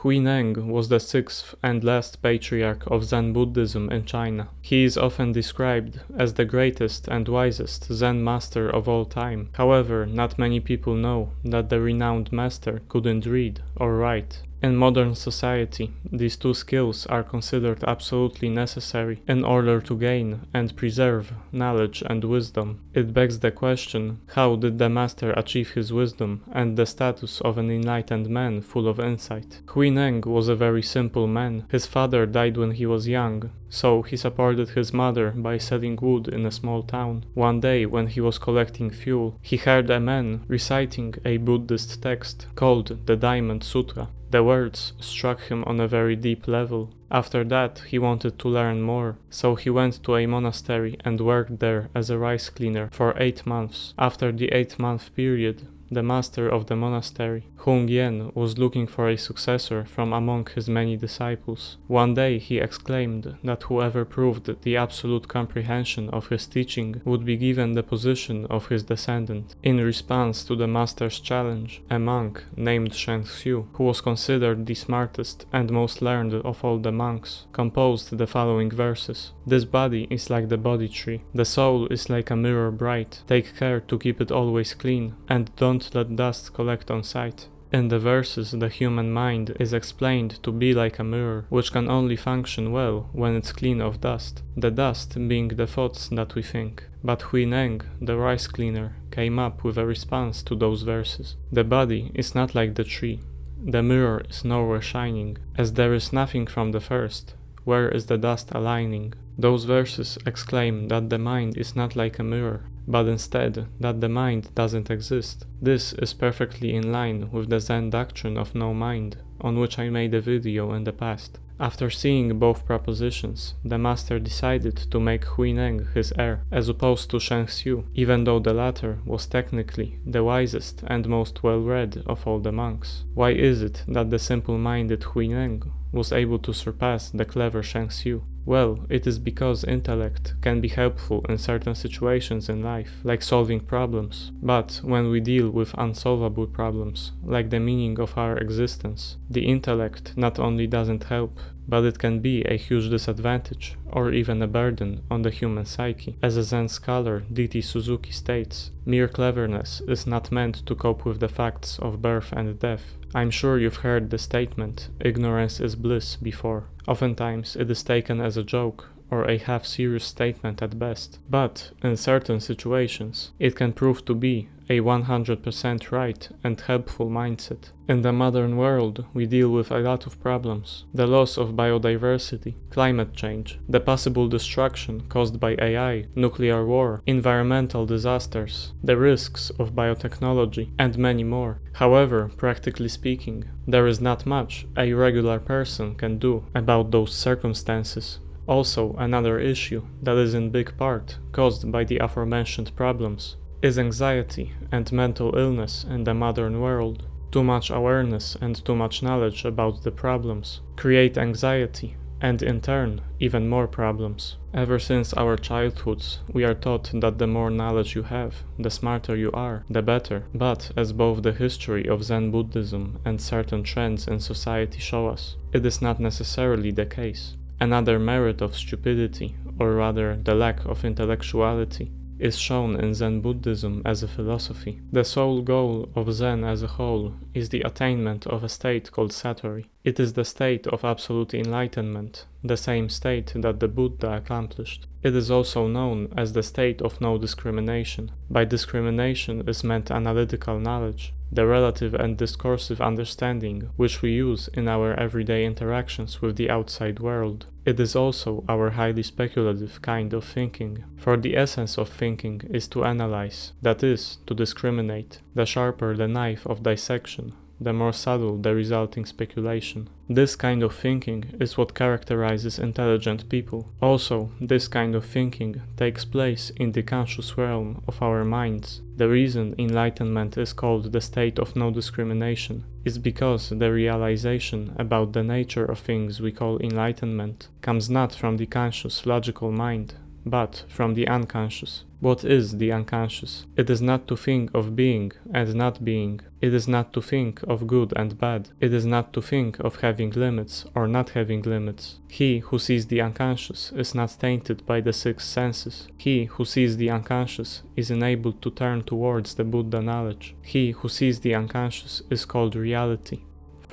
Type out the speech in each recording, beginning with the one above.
Hui Neng was the sixth and last patriarch of Zen Buddhism in China. He is often described as the greatest and wisest Zen master of all time. However, not many people know that the renowned master couldn't read or write. In modern society, these two skills are considered absolutely necessary in order to gain and preserve knowledge and wisdom. It begs the question, how did the master achieve his wisdom and the status of an enlightened man full of insight? Hui Neng was a very simple man. His father died when he was young, so he supported his mother by selling wood in a small town. One day, when he was collecting fuel, he heard a man reciting a Buddhist text called the Diamond Sutra. The words struck him on a very deep level. After that, he wanted to learn more, so he went to a monastery and worked there as a rice cleaner for 8 months. After the 8-month period, the master of the monastery, Hui Neng, was looking for a successor from among his many disciples. One day he exclaimed that whoever proved the absolute comprehension of his teaching would be given the position of his descendant. In response to the master's challenge, a monk named Shengxiu, who was considered the smartest and most learned of all the monks, composed the following verses. "This body is like the body tree. The soul is like a mirror bright. Take care to keep it always clean, and don't let dust collect on sight." In the verses, the human mind is explained to be like a mirror, which can only function well when it's clean of dust, the dust being the thoughts that we think. But Hui Neng, the rice cleaner, came up with a response to those verses. The body is not like the tree. The mirror is nowhere shining. As there is nothing from the first, where is the dust aligning? Those verses exclaim that the mind is not like a mirror, but instead that the mind doesn't exist. This is perfectly in line with the Zen doctrine of no mind, on which I made a video in the past. After seeing both propositions, the master decided to make Hui Neng his heir, as opposed to Shengxiu, even though the latter was technically the wisest and most well-read of all the monks. Why is it that the simple-minded Hui Neng was able to surpass the clever Shengxiu? Well, it is because intellect can be helpful in certain situations in life, like solving problems. But when we deal with unsolvable problems, like the meaning of our existence, the intellect not only doesn't help, but it can be a huge disadvantage, or even a burden on the human psyche. As a Zen scholar, D.T. Suzuki states, mere cleverness is not meant to cope with the facts of birth and death. I'm sure you've heard the statement, ignorance is bliss, before. Oftentimes it is taken as a joke, or a half-serious statement at best. But, in certain situations, it can prove to be a 100% right and helpful mindset. In the modern world, we deal with a lot of problems. The loss of biodiversity, climate change, the possible destruction caused by AI, nuclear war, environmental disasters, the risks of biotechnology, and many more. However, practically speaking, there is not much a regular person can do about those circumstances. Also, another issue that is in big part caused by the aforementioned problems is anxiety and mental illness in the modern world. Too much awareness and too much knowledge about the problems create anxiety and in turn even more problems. Ever since our childhoods, we are taught that the more knowledge you have, the smarter you are, the better. But as both the history of Zen Buddhism and certain trends in society show us, it is not necessarily the case. Another merit of stupidity, or rather the lack of intellectuality, is shown in Zen Buddhism as a philosophy. The sole goal of Zen as a whole is the attainment of a state called Satori. It is the state of absolute enlightenment, the same state that the Buddha accomplished. It is also known as the state of no discrimination. By discrimination is meant analytical knowledge, the relative and discursive understanding which we use in our everyday interactions with the outside world. It is also our highly speculative kind of thinking, for the essence of thinking is to analyze, that is, to discriminate. The sharper the knife of dissection, the more subtle the resulting speculation. This kind of thinking is what characterizes intelligent people. Also, this kind of thinking takes place in the conscious realm of our minds. The reason enlightenment is called the state of no discrimination is because the realization about the nature of things we call enlightenment comes not from the conscious logical mind, but from the unconscious. What is the unconscious? It is not to think of being and not being. It is not to think of good and bad. It is not to think of having limits or not having limits. He who sees the unconscious is not tainted by the six senses. He who sees the unconscious is enabled to turn towards the Buddha knowledge. He who sees the unconscious is called reality.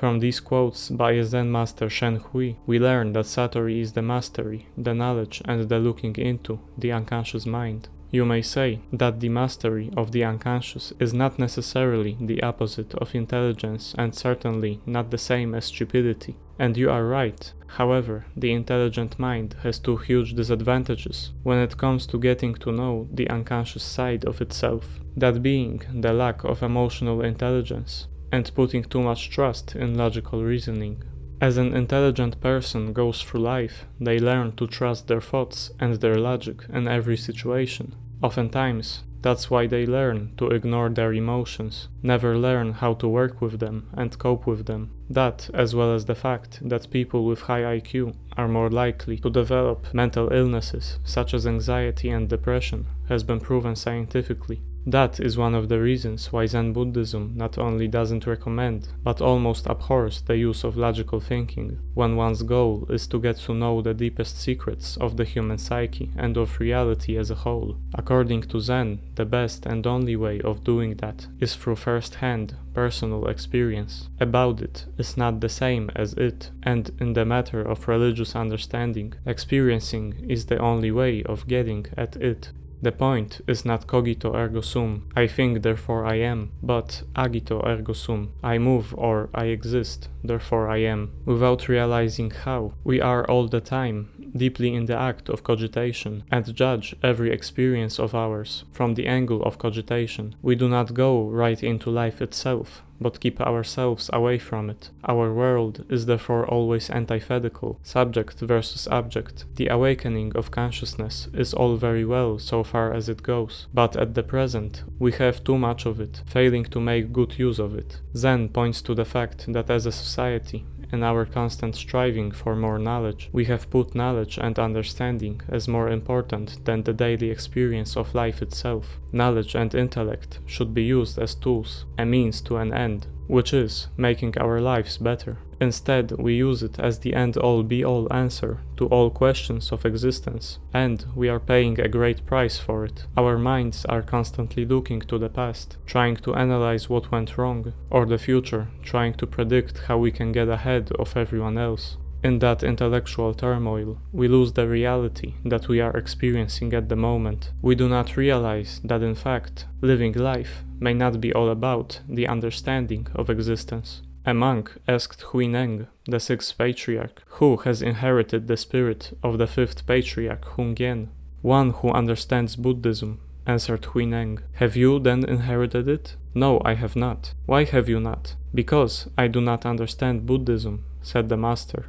From these quotes by a Zen master Shen Hui, we learn that Satori is the mastery, the knowledge and the looking into the unconscious mind. You may say that the mastery of the unconscious is not necessarily the opposite of intelligence and certainly not the same as stupidity. And you are right. However, the intelligent mind has two huge disadvantages when it comes to getting to know the unconscious side of itself, that being the lack of emotional intelligence and putting too much trust in logical reasoning. As an intelligent person goes through life, they learn to trust their thoughts and their logic in every situation. Oftentimes, that's why they learn to ignore their emotions, never learn how to work with them and cope with them. That, as well as the fact that people with high IQ are more likely to develop mental illnesses such as anxiety and depression, has been proven scientifically. That is one of the reasons why Zen Buddhism not only doesn't recommend, but almost abhors the use of logical thinking, when one's goal is to get to know the deepest secrets of the human psyche and of reality as a whole. According to Zen, the best and only way of doing that is through first-hand, personal experience. About it is not the same as it, and in the matter of religious understanding, experiencing is the only way of getting at it. The point is not cogito ergo sum, I think therefore I am, but agito ergo sum, I move or I exist, therefore I am. Without realizing how, we are all the time deeply in the act of cogitation and judge every experience of ours from the angle of cogitation. We do not go right into life itself, but keep ourselves away from it. Our world is therefore always antithetical, subject versus object. The awakening of consciousness is all very well so far as it goes, but at the present we have too much of it, failing to make good use of it. Zen points to the fact that as a society, in our constant striving for more knowledge, we have put knowledge and understanding as more important than the daily experience of life itself. Knowledge and intellect should be used as tools, a means to an end, which is making our lives better. Instead, we use it as the end-all be-all answer to all questions of existence, and we are paying a great price for it. Our minds are constantly looking to the past, trying to analyze what went wrong, or the future, trying to predict how we can get ahead of everyone else. In that intellectual turmoil, we lose the reality that we are experiencing at the moment. We do not realize that in fact, living life may not be all about the understanding of existence. A monk asked Hui Neng, the sixth patriarch, who has inherited the spirit of the fifth patriarch Hungyen. One who understands Buddhism, answered Hui Neng. Have you then inherited it? No, I have not. Why have you not? Because I do not understand Buddhism, said the master.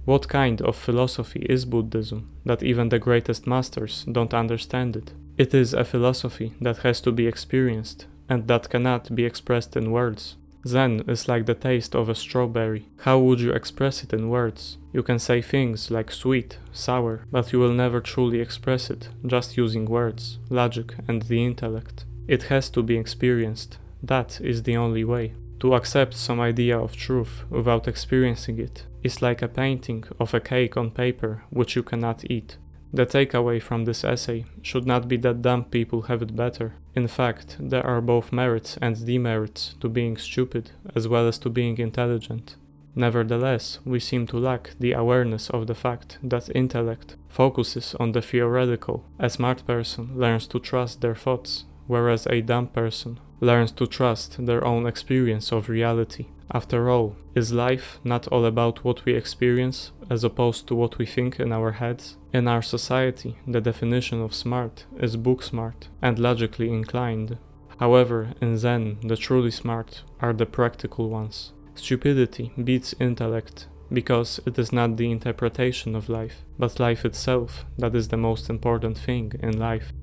What kind of philosophy is Buddhism, that even the greatest masters don't understand it? It is a philosophy that has to be experienced, and that cannot be expressed in words. Zen is like the taste of a strawberry. How would you express it in words? You can say things like sweet, sour, but you will never truly express it, just using words, logic, and the intellect. It has to be experienced. That is the only way. To accept some idea of truth without experiencing it is like a painting of a cake on paper which you cannot eat. The takeaway from this essay should not be that dumb people have it better. In fact, there are both merits and demerits to being stupid as well as to being intelligent. Nevertheless, we seem to lack the awareness of the fact that intellect focuses on the theoretical. A smart person learns to trust their thoughts, whereas a dumb person learns to trust their own experience of reality. After all, is life not all about what we experience as opposed to what we think in our heads? In our society, the definition of smart is book smart and logically inclined. However, in Zen, the truly smart are the practical ones. Stupidity beats intellect because it is not the interpretation of life, but life itself that is the most important thing in life.